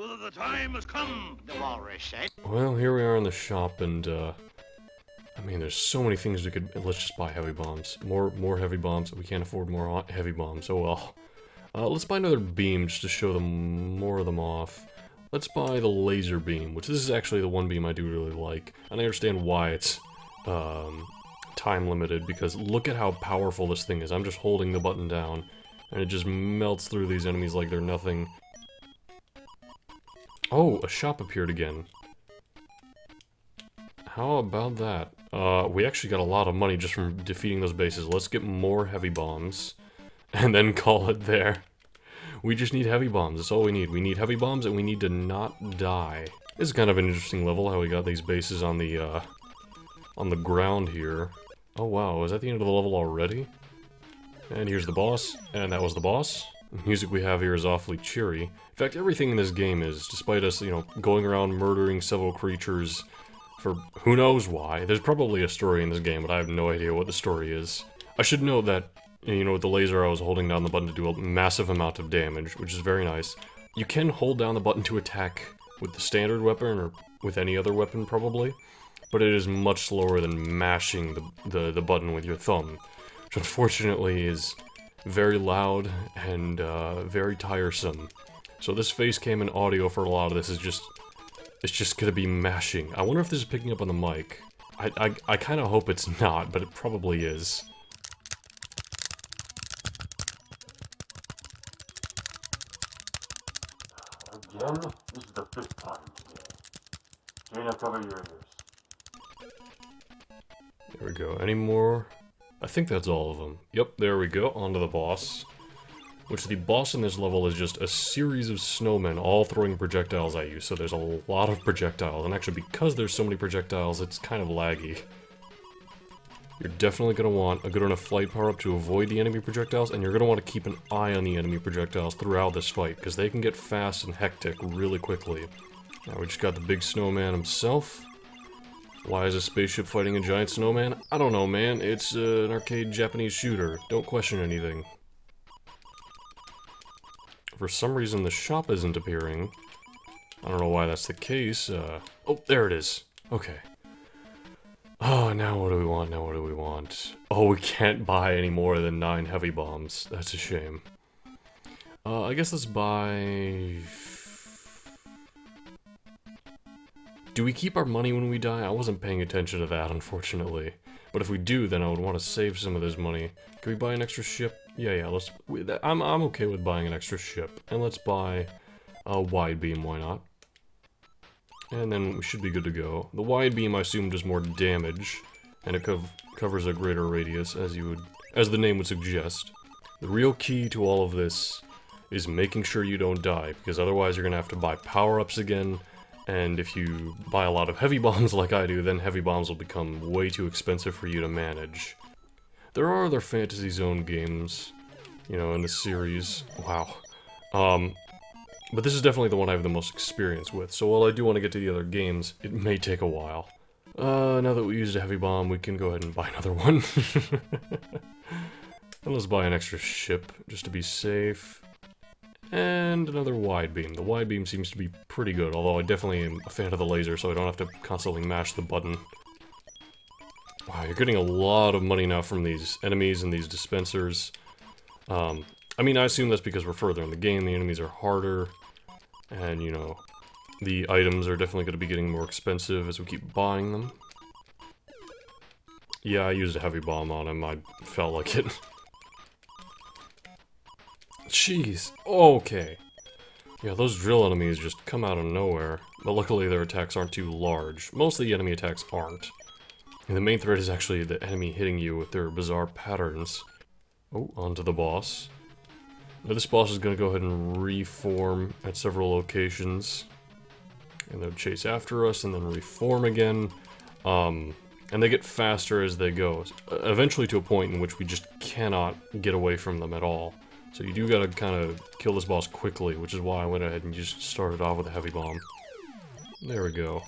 The time has come, the walrus said. Well, here we are in the shop, and, I mean, there's so many things we could... Let's just buy heavy bombs. More heavy bombs. We can't afford more heavy bombs. Oh well. Let's buy another beam just to show them more of them off. Let's buy the laser beam, which this is actually the one beam I do really like. And I understand why it's, time limited, because look at how powerful this thing is. I'm just holding the button down, and it just melts through these enemies like they're nothing. Oh, a shop appeared again. How about that? We actually got a lot of money just from defeating those bases. Let's get more heavy bombs, and then call it there. We just need heavy bombs, that's all we need. We need heavy bombs, and we need to not die. This is kind of an interesting level, how we got these bases on the ground here. Oh wow, is that the end of the level already? And here's the boss, and that was the boss. The music we have here is awfully cheery. In fact, everything in this game is, despite us, you know, going around murdering several creatures for who knows why. There's probably a story in this game, but I have no idea what the story is. I should note that, you know, with the laser I was holding down the button to do a massive amount of damage, which is very nice. You can hold down the button to attack with the standard weapon, or with any other weapon probably, but it is much slower than mashing the button with your thumb, which unfortunately is very loud and very tiresome. So this face cam and audio for a lot of this is just, it's just gonna be mashing. I wonder if this is picking up on the mic. I kind of hope it's not, but it probably is. Again? This is the 5th time today. Jane, cover your ears. There we go. Any more? I think that's all of them. Yep, there we go. On to the boss. Which the boss in this level is just a series of snowmen all throwing projectiles at you, so there's a lot of projectiles. And actually, because there's so many projectiles, it's kind of laggy. You're definitely going to want a good enough flight power-up to avoid the enemy projectiles, and you're going to want to keep an eye on the enemy projectiles throughout this fight, because they can get fast and hectic really quickly. Now we just got the big snowman himself. Why is a spaceship fighting a giant snowman? I don't know, man. It's an arcade Japanese shooter. Don't question anything. For some reason, the shop isn't appearing. I don't know why that's the case. Oh, there it is. Okay. Oh, now what do we want? Now what do we want? Oh, we can't buy any more than 9 heavy bombs. That's a shame. I guess let's buy... Do we keep our money when we die? I wasn't paying attention to that, unfortunately. But if we do, then I would want to save some of this money. Can we buy an extra ship? Yeah, let's... I'm okay with buying an extra ship. And let's buy a wide beam, why not? And then we should be good to go. The wide beam, I assume, does more damage, and it covers a greater radius, as the name would suggest. The real key to all of this is making sure you don't die, because otherwise you're gonna have to buy power-ups again, and if you buy a lot of heavy bombs like I do, then heavy bombs will become way too expensive for you to manage. There are other Fantasy Zone games, you know, in the series. Wow. But this is definitely the one I have the most experience with, so while I do want to get to the other games, it may take a while. Now that we used a heavy bomb, we can go ahead and buy another one. And let's buy an extra ship, just to be safe. And another wide beam. The wide beam seems to be pretty good, although I definitely am a fan of the laser, so I don't have to constantly mash the button. Wow, you're getting a lot of money now from these enemies and these dispensers. I mean, I assume that's because we're further in the game, the enemies are harder, and, you know, the items are definitely going to be getting more expensive as we keep buying them. Yeah, I used a heavy bomb on him, I felt like it. Jeez, okay. Yeah, those drill enemies just come out of nowhere, but luckily their attacks aren't too large. Most of the enemy attacks aren't. And the main threat is actually the enemy hitting you with their bizarre patterns. Oh, onto the boss. Now this boss is going to go ahead and reform at several locations. And they'll chase after us and then reform again. And they get faster as they go. Eventually to a point in which we just cannot get away from them at all. So you do gotta kind of kill this boss quickly, which is why I went ahead and just started off with a heavy bomb. There we go.